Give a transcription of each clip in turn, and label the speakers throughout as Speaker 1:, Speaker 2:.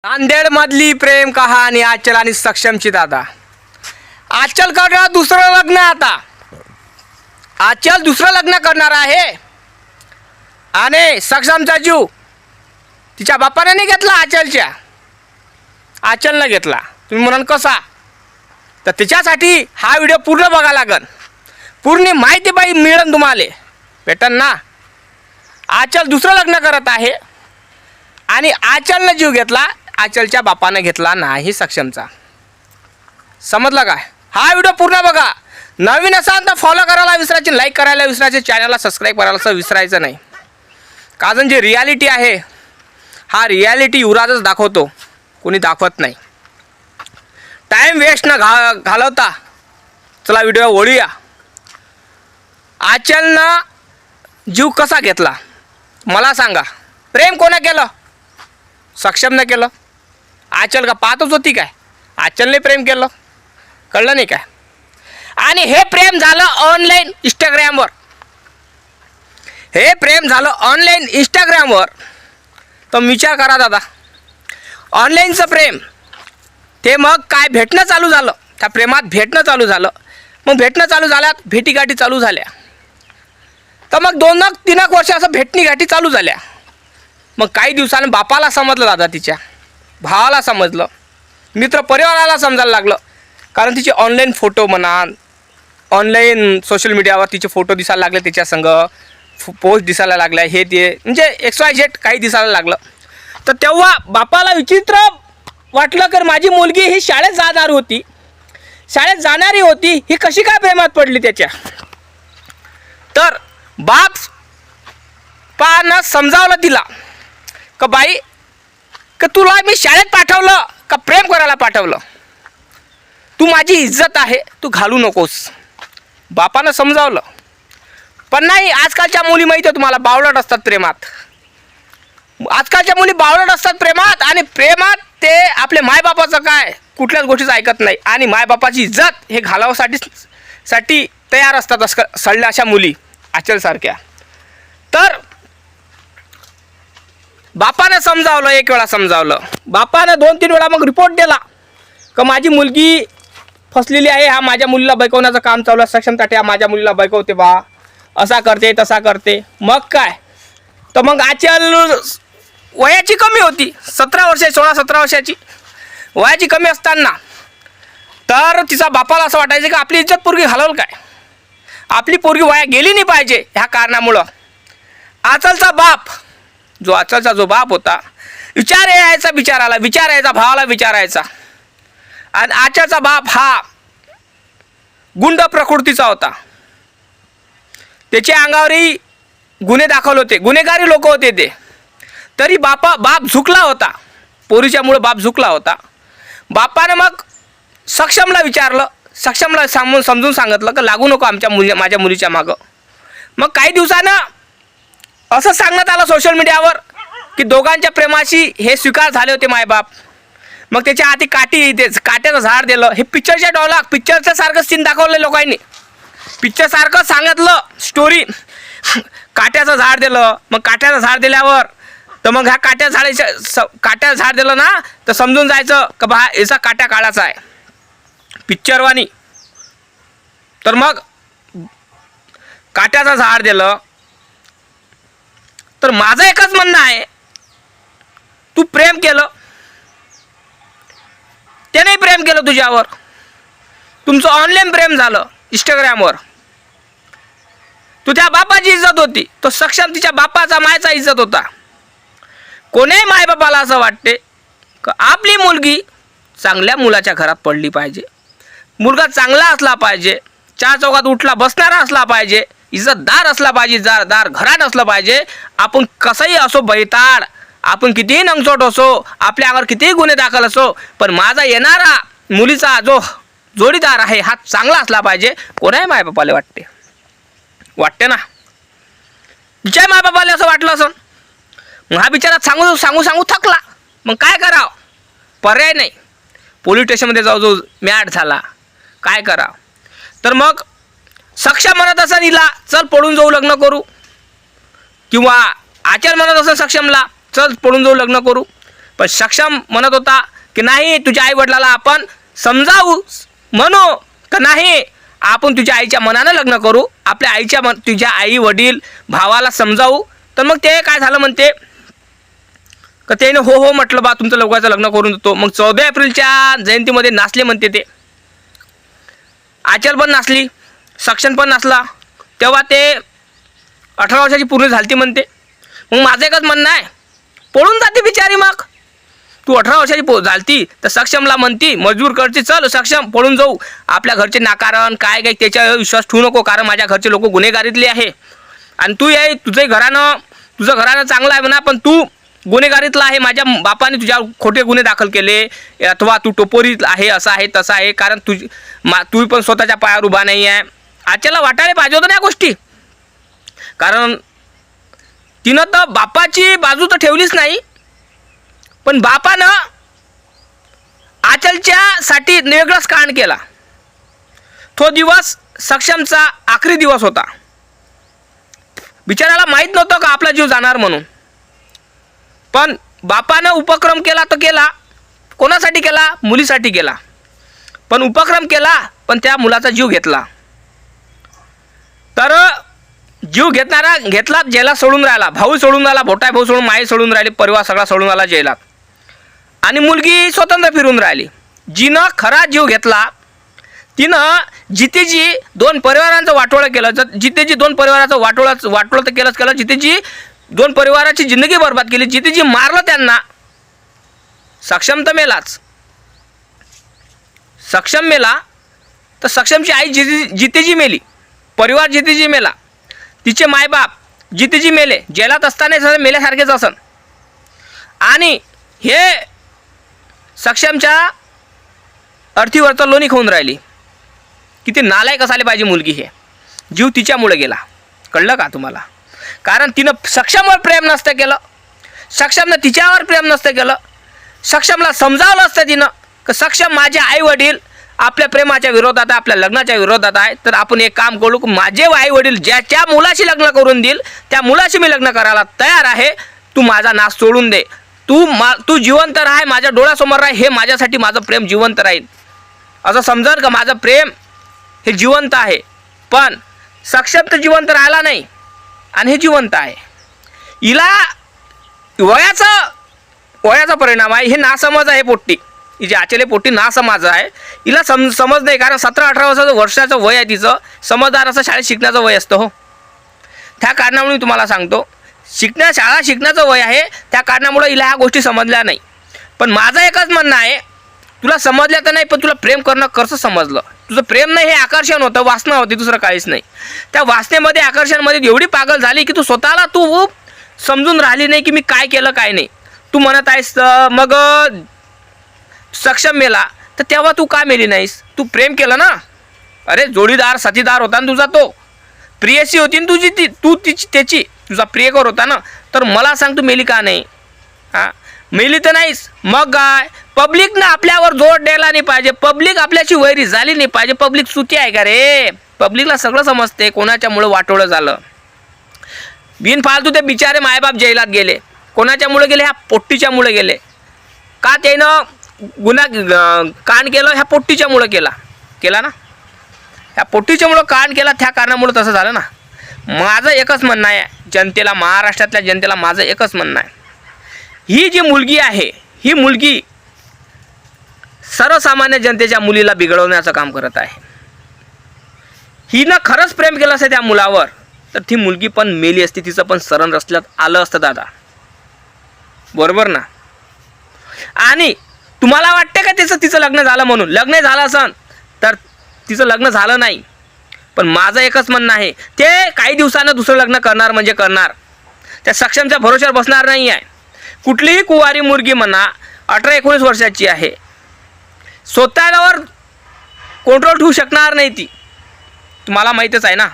Speaker 1: नांदेड मधली प्रेम कहाणी आचल आणि सक्षमची दादा. आचल करणार दुसरं लग्न. आता आचल दुसरं लग्न करणार आहे आणि सक्षमचा जीव तिच्या बापाने नाही घेतला, आचलनं घेतला. तुम्ही म्हणाल कसा? तर त्याच्यासाठी हा व्हिडिओ पूर्ण बघा लागन. पूर्ण माहिती बाई मिळेल तुम्हाला, भेटन ना. आचल दुसरं लग्न करत आहे आणि आचलनं जीव घेतला, आचलच्या बापानं घेतला नाही सक्षमचा. समजलं काय? हा व्हिडिओ पूर्ण बघा. नवीन असाल तर फॉलो करायला विसरायचे, लाईक करायला विसरायचे, चॅनलला सबस्क्राईब करायला विसरायचं नाही. कारण जे रियालिटी आहे हा रियालिटी युवराजच दाखवतो, कोणी दाखवत नाही. टाईम वेस्ट न घालवता चला व्हिडिओ ओढूया. आचलनं जीव कसा घेतला मला सांगा. प्रेम कोणा केलं? सक्षमनं केलं. आचल का पाहतच होती काय? आचलने प्रेम केलं, कळलं नाही काय? आणि हे प्रेम झालं ऑनलाईन इंस्टाग्रामवर. हे प्रेम झालं ऑनलाईन इंस्टाग्रामवर. तर विचार करा दादा, ऑनलाईनचं प्रेम ते मग काय भेटणं चालू झालं, त्या प्रेमात भेटणं चालू झालं. मग भेटणं चालू झाल्यात, भेटीगाठी चालू झाल्या. तर मग 2-3 वर्ष असं भेटणीगाठी चालू झाल्या. मग काही दिवसानं बापाला समजलं, दादा तिच्या भावाला समजलं, मित्र परिवाराला समजायला लागलं. कारण तिचे ऑनलाईन फोटो म्हणा, ऑनलाईन सोशल मीडियावर तिचे फोटो दिसायला लागले, त्याच्या संग पोस्ट दिसायला लागल्या, हे ते म्हणजे XYZ काही दिसायला लागलं. तर तेव्हा बापाला विचित्र वाटलं की माझी मुलगी ही शाळेत जाणार होती, शाळेत जाणारी होती, ही कशी काय प्रेमात पडली त्याच्या. तर बापानं समजावलं तिला का बाई का तुला मी शाळेत पाठवलं का प्रेम करायला पाठवलं, तू माझी इज्जत आहे, तू घालू नकोस. बापानं समजावलं. पण नाही, आजकालच्या मुली माहिती आहे तुम्हाला, बावळट असतात प्रेमात. आजकालच्या मुली बावळट असतात प्रेमात. आणि प्रेमात ते आपले मायबापाचं काय कुठल्याच गोष्टीचं ऐकत नाही. आणि मायबापाची इज्जत हे घालावासाठी तयार असतात सडल्या अशा मुली आचलसारख्या. तर बापानं समजावलं, एक वेळा समजावलं. बापानं 2-3 वेळा मग रिपोर्ट दिला का माझी मुलगी फसलेली आहे, हा माझ्या मुलीला बैकवण्याचं काम चालू आहे, सक्षम ताटे हा माझ्या मुलीला बैकवते बा, असा करते तसा करते. मग काय, तर मग आचल वयाची कमी होती, 17 वर्षाची, 16-17 वर्षाची वयाची कमी असताना. तर तिचा बापाला असं वाटायचं की आपली इज्जत पोरगी घालवल काय, आपली पोरगी वाया गेली नाही पाहिजे. ह्या कारणामुळं आचलचा बाप, आचलचा जो बाप होता, विचार यायचा भावाला विचारायचा. आणि आचलचा बाप हा गुंड प्रकृतीचा होता. त्याच्या अंगावरही गुन्हे दाखल होते, गुन्हेगारी लोक होते ते. तरी बाप झुकला होता, पोरीच्यामुळे बाप झुकला होता. बापानं मग सक्षमला विचारलं, सक्षमला समजून सांगितलं की लागू नको माझ्या मुलीच्या मागं. मग काही दिवसानं असं सांगण्यात आलं सोशल मीडियावर की दोघांच्या प्रेमाशी हे स्वीकार झाले होते मायबाप. मग त्याच्या हाती काठी, तेच काट्याचं झाड दिलं. हे पिक्चरच्या डायलॉग, पिक्चरच्या सारखं सीन दाखवलं लोकांनी, पिक्चरसारखं सांगितलं स्टोरी. काट्याचं झाड दिलं. मग काट्याचं झाड दिल्यावर तर मग ह्या काट्याचं झाड दिलं ना, तर समजून जायचं का बा याचा काट्या काढायचा आहे पिक्चरवानी. तर मग काट्याचं झाड दिलं. तर माझं एकच म्हणणं आहे, तू प्रेम केलं, त्याने प्रेम केलं तुझ्यावर, तुमचं ऑनलाईन प्रेम झालं इंस्टाग्रामवर. तुझ्या बापाची इज्जत होती, तो सक्षम तिच्या बापाचा मायचा इज्जत होता. कोणीही मायबापाला असं वाटते की आपली मुलगी चांगल्या मुलाच्या घरात पडली पाहिजे, मुलगा चांगला असला पाहिजे, 4 चौकात उठला बसणारा असला पाहिजे, इज्जतदार असला पाहिजे, दार घरात असलं पाहिजे. आपण कसंही असो बैताड, आपण कितीही नंगचोट असो, आपल्या अंगावर कितीही गुन्हे दाखल असो, पण माझा येणारा मुलीचा जो जोडीदार आहे हा चांगला असला पाहिजे. कोणाही मायबापाला वाटते ना. तिच्या मायबापाला असं वाटलं असं. मग हा बिचारा सांगू थकला. मग काय करावं, पर्याय नाही. पोलीस स्टेशनमध्ये जाऊ मॅट झाला, काय करावं. तर मग सक्षम म्हणत असं हिला चल पळून जाऊ लग्न करू, किंवा आचल म्हणत असं सक्षमला चल पळून जाऊ लग्न करू. पण सक्षम म्हणत होता की नाही, तुझ्या आई वडिलाला आपण समजावू, म्हणू का नाही आपण तुझ्या आईच्या मनानं लग्न करू, आपल्या आईच्या तुझ्या आई वडील भावाला समजावू. तर मग ते काय झालं म्हणते का त्याने हो हो म्हटलं, बा तुमचं लवकरचं लग्न करून देतो. मग 14 एप्रिलच्या जयंतीमध्ये नाचले म्हणते ते. आचल पण नाचली, सक्षम पण नाचला. तेव्हा ते 18 वर्षाची पूर्ण झालती म्हणते. मग माझं एकच म्हणणं आहे, पळून जाते बिचारी. मग तू 18 वर्षाची झालती तर सक्षमला म्हणती मजबूर करते, चल सक्षम पळून जाऊ. आपल्या घरचे नाकारण काय काय त्याच्यावर विश्वास ठेवू नको, कारण माझ्या घरचे लोक गुन्हेगारीतले आहे. आणि तू ये, तुझं घराणं चांगलं आहे म्हणा, पण तू गुन्हेगारीतला आहे. माझ्या बापाने तुझ्या खोटे गुन्हे दाखल केले, अथवा तू टोपोरीत आहे, असं आहे तसं आहे, कारण तू पण स्वतःच्या पायावर उभा नाही आहे. आजच्याला वाटायला पाहिजे होतं ना या गोष्टी, कारण तिनं तर बापाची बाजू तर ठेवलीच नाही, पण बापानं आचलच्यासाठी वेगळाच कांड केला. तो दिवस सक्षमचा आखरी दिवस होता. बिचाराला माहीत नव्हतं का आपला जीव जाणार म्हणून, पण बापानं उपक्रम केला तर केला. कोणासाठी केला? मुलीसाठी केला. पण उपक्रम केला, पण त्या मुलाचा जीव घेतला. तर जीव घेतला, जेलात सोडून राहिला. भाऊ सोडून राहिला, भोटा भाऊ सोडून, माई सोडून राहिली, परिवार सगळा सोडून राहिला जेलात. आणि मुलगी स्वतंत्र फिरून राहिली. जिनं खरा जीव घेतला, तिनं जितेजी 2 परिवारांचं वाटोळं केलं. जितेजी 2 परिवाराचं वाटोळं तर केलं. जितेजी 2 परिवाराची जिंदगी बर्बाद केली. जितेजी मारलं त्यांना. सक्षम तर मेलाच. सक्षम मेला तर सक्षमची आई जितेजी मेली, परिवार जितेजी मेला, तिचे मायबाप जितेजी मेले. जेलात असताना सगळे मेल्यासारखेच असन. आणि हे सक्षमच्या अर्थीवरचं लोणी खाऊन राहिली. किती नालायक असायला पाहिजे मुलगी. हे जीव तिच्यामुळे गेला. कळलं का तुम्हाला? कारण तिनं सक्षमवर प्रेम नसतं केलं, सक्षमनं तिच्यावर प्रेम नसतं केलं. सक्षमला समजावलं असतं तिनं की सक्षम माझे आई वडील आपल्या प्रेमाच्या विरोधात आहे, आपल्या लग्नाच्या विरोधात आहे. तर आपण एक काम करू की माझे आई वडील ज्या मुलाशी लग्न करून देईल त्या मुलाशी मी लग्न करायला तयार आहे. तू माझा नाश सोडून दे, तू जिवंत राह, माझ्या डोळ्यासमोर राह, हे माझ्यासाठी माझं प्रेम जिवंत राहील. असं समजन का माझं प्रेम हे जिवंत आहे. पण सक्षम तर जिवंत राहिला नाही आणि हे जिवंत आहे. हिला वयाचा परिणाम आहे. हे नासमज आहे पोट्टी, ही जी आचले पोट्टी नासमज आहे. हिला समज नाही, कारण 17-18 वर्षाचं वय आहे तिचं. समजदार असं शाळेत शिकण्याचं वय असतं हो. त्या कारणामुळे तुम्हाला सांगतो, शाळा शिकण्याचं वय आहे. त्या कारणामुळे हिला ह्या गोष्टी समजल्या नाही. पण माझं एकच म्हणणं आहे, तुला समजल्या तर नाही, पण तुला प्रेम करणं कसं समजलं. तुझं प्रेम नाही, हे आकर्षण होतं, वासना होती, दुसरं काहीच नाही. त्या वासनेमध्ये आकर्षणमध्ये एवढी पागल झाली की तू स्वतःला समजून राहिली नाही की मी काय केलं काय नाही. तू म्हणत आहेस मग सक्षम मेला तर तेव्हा तू का मेली नाहीस? तू प्रेम केलं ना. अरे जोडीदार साथीदार होता ना तुझा, तो प्रियसी होती ना तुझी, तू त्याची तुझा प्रियकर होता ना. तर मला सांग तू मेली का नाही? हां, मेली तर नाहीस. मग काय, पब्लिकनं आपल्यावर जोर द्यायला नाही पाहिजे, पब्लिक आपल्याची वैरी झाली नाही पाहिजे. पब्लिक सुती आहे का रे? पब्लिकला सगळं समजते कोणाच्यामुळे वाटोळं झालं. बिनफालतू ते बिचारे मायबाप जेलात गेले. कोणाच्यामुळे गेले? ह्या पोट्टीच्यामुळे गेले. का त्यानं गुन्हा कांड केलं? ह्या पोट्टीच्यामुळं केला ना. ह्या पोट्टीच्यामुळं कांड केला, त्या कारणामुळं तसं झालं ना. माझं एकच म्हणणं आहे जनतेला, महाराष्ट्रातल्या जनतेला माझं एकच म्हणणं आहे, ही जी मुलगी आहे, ही मुलगी सर्वसामान्य जनतेच्या मुलीला बिघडवण्याचं काम करत आहे. हिनं खरंच प्रेम केलं असतं त्या मुलावर तर ती मुलगी पण मेली असती, तिचं पण सरण रचल्यात आलं असतं दादा. बरोबर ना? आणि तुम्हाला वाटते का तिचं लग्न झालं म्हणून? लग्न झालं असन तर तिचं लग्न झालं नाही. पण माझं एकच म्हणणं आहे, ते काही दिवसानं दुसरं लग्न करणार म्हणजे करणार. त्या सक्षमच्या भरोश्यावर बसणार नाही आहे. कुठलीही कुवारी मुलगी म्हणा 18-19 वर्षाची आहे, स्वतःवर कंट्रोल ठेवू शकणार नाही ती. तुम्हाला माहीतच आहे ना,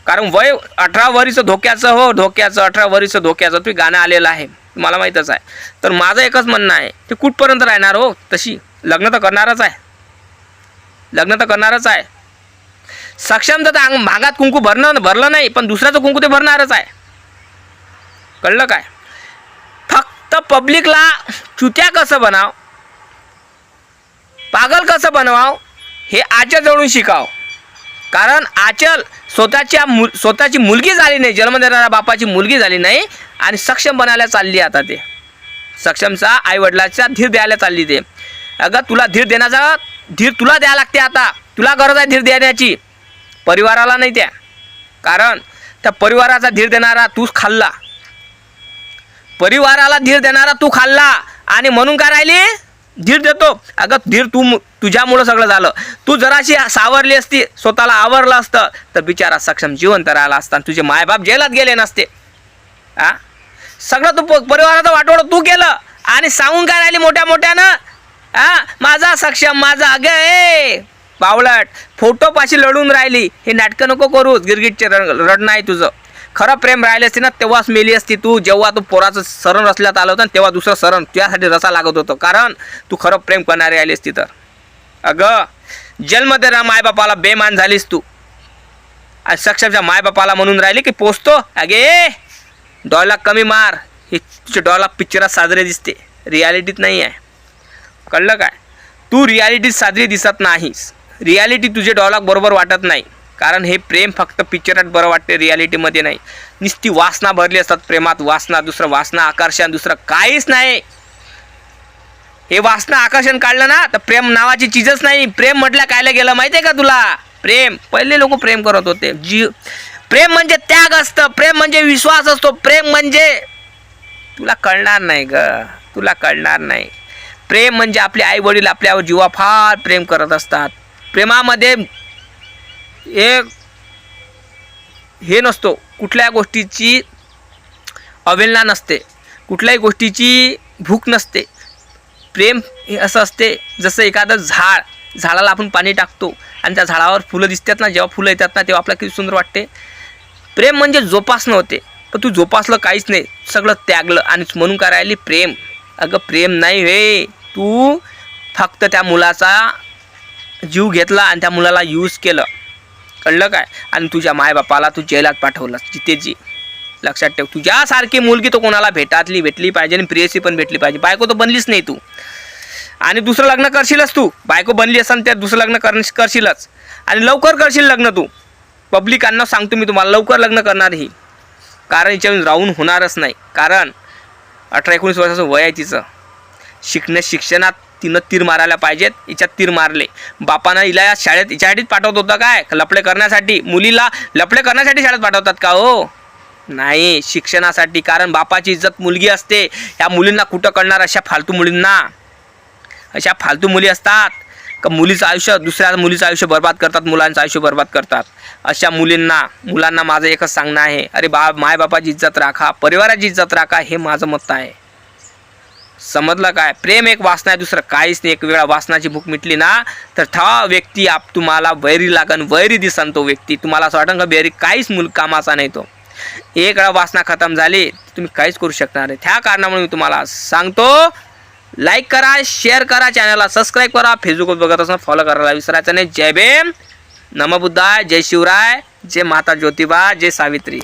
Speaker 1: कारण वय 18 वर्षाचं धोक्याचं, हो धोक्याचं, 18 वर्षाचं धोक्याचं तुम्ही गाणं आलेलं आहे, तुम्हाला माहीतच आहे. तर माझं एकच म्हणणं आहे, ते कुठपर्यंत राहणार हो? तशी लग्न तर करणारच आहे. सक्षम तर भागात कुंकू भरलं नाही, पण दुसऱ्याचं कुंकू ते भरणारच आहे. कळलं काय? फक्त तर पब्लिकला चुत्या कसं बनाव, पागल कसं बनवाव हे आचलजवळून शिकाव. कारण आचल स्वतःची मुलगी झाली नाही, जन्म देणाऱ्या बापाची मुलगी झाली नाही आणि सक्षम बनायला चालली. आता ते सक्षमचा आईवडिलाचा धीर द्यायला चालली. ते अगं तुला धीर तुला द्यायला लागते. आता तुला गरज आहे धीर देण्याची, परिवाराला नाही. त्या कारण त्या परिवाराचा धीर देणारा तूच खाल्ला, परिवाराला धीर देणारा तू खाल्ला आणि म्हणून काय राहिली धीर देतो. अगं धीर तुझ्यामुळं सगळं झालं. तू जराशी सावरली असती, स्वतःला आवरलं असतं तर बिचारा सक्षम जिवंत राहिला असता, तुझे मायबाप जेलात गेले नसते. सगळं तू परिवाराचं वाटोळं तू केलं आणि सांगून काय राहिली मोठ्या मोठ्यानं, माझा सक्षम, माझा. अगं बावळट, फोटो पाशी लढून राहिली. हे नाटकं नको करूच. गिरगिटचे रडणं आहे तुझं. खरं प्रेम राहिले असते ना तेव्हाच मेली असती तू. जेव्हा तू पोराचं सरण रचल्यात आलं होतं तेव्हा दुसरं सरण तुझ्यासाठी रसा लागत होतं. कारण तू खरं प्रेम करणारी आली असती तर. अगं जन्म देणाऱ्या मायबापाला बेमान झालीस तू आणि सक्षमच्या मायबापाला म्हणून राहिली की पोचतो. अगे डॉयलॉग कमी मार. हे तुझे डॉयलॉग पिक्चरात साजरे दिसते, रियालिटीत नाही आहे. कळलं काय? तू रियालिटीत साजरी दिसत नाहीस. रियालिटी तुझे डॉयलॉग बरोबर वाटत नाही. कारण हे प्रेम फक्त पिक्चरात बरं वाटते, रियालिटीमध्ये नाही. नुसती वासना भरली असतात प्रेमात. वासना, दुसरं वासना, आकर्षण, दुसरं काहीच नाही. हे वासना आकर्षण काढलं ना तर प्रेम नावाची चीजच नाही. प्रेम म्हटलं कायला गेलं माहिती आहे का तुला? प्रेम पहिले लोक प्रेम करत होते. प्रेम म्हणजे त्याग असतं, प्रेम म्हणजे विश्वास असतो, प्रेम म्हणजे तुला कळणार नाही ग, तुला कळणार नाही. प्रेम म्हणजे आपले आई वडील आपल्यावर जीवा फार प्रेम करत असतात. प्रेमामध्ये एक हे नसतो, कुठल्या गोष्टीची अवहेलना नसते, कुठल्याही गोष्टीची भूक नसते. प्रेम हे असं असते जसं एखादं झाडाला आपण पाणी टाकतो आणि त्या झाडावर फुलं दिसतात ना, जेव्हा फुलं येतात ना तेव्हा आपल्याला किती सुंदर वाटते. प्रेम म्हणजे जोपासणं होते, पण तू जोपासलं काहीच नाही, सगळं त्यागलं आणि म्हणून काय राहिली प्रेम. अगं प्रेम नाही हे, तू फक्त त्या मुलाचा जीव घेतला आणि त्या मुलाला यूज केलं. कळलं काय? आणि तुझ्या मायबापाला तू जेलात पाठवलं जितेची. लक्षात ठेव, तुझ्यासारखी मुलगी तो कोणाला भेटली पाहिजे आणि प्रेयसी पण भेटली पाहिजे. बायको तर बनलीच नाही तू आणि दुसरं लग्न करशीलच. तू बायको बनली असेल त्या दुसरं लग्न करशीलच आणि लवकर करशील लग्न. तू पब्लिकांना सांगतो मी तुम्हाला, लवकर लग्न करणार ही. कारण हिच्यावरून राहून होणारच नाही. कारण 18-19 वर्षाचं वय आहे तिचं. शिक्षणात तिनं तीर मारायला पाहिजेत, हिच्यात तीर मारले. बापानं हिला शाळेत हिच्यासाठीच पाठवत होतं काय? लफडे करण्यासाठी? मुलीला लफडे करण्यासाठी शाळेत पाठवतात का हो? नाही, शिक्षणासाठी. कारण बापाची इज्जत मुलगी असते. ह्या मुलींना कुठं कळणार? अशा फालतू मुलींना, अशा फालतू मुली असतात का मुलीचं आयुष्य, दुसऱ्या मुलीचं आयुष्य बर्बाद करतात, मुलांचं आयुष्य बर्बाद करतात. अशा मुलांना माझं एकच सांगणं आहे, अरे मायबापाची इज्जत राखा, परिवाराची इज्जत राखा, हे माझं मत आहे. समजलं काय? प्रेम एक वासना आहे, दुसरं काहीच नाही. एक वेळा वासनाची भूक मिटली ना तर था व्यक्ती तुम्हाला वैरी लागन, वैरी दिसन तो व्यक्ती. तुम्हाला असं वाटन का बेरी काहीच कामाचा नाही तो. एक वेळा वासना खतम झाली तुम्ही काहीच करू शकणार नाही. त्या कारणामुळे मी तुम्हाला सांगतो, लाईक करा, शेअर करा, चॅनलला सबस्क्राईब करा, फेसबुकवर बघत असताना फॉलो करायला विसरायचं नाही. जय भीम, नमो बुद्धाय, जय शिवराय, जय माता ज्योतिबा, जय सावित्री.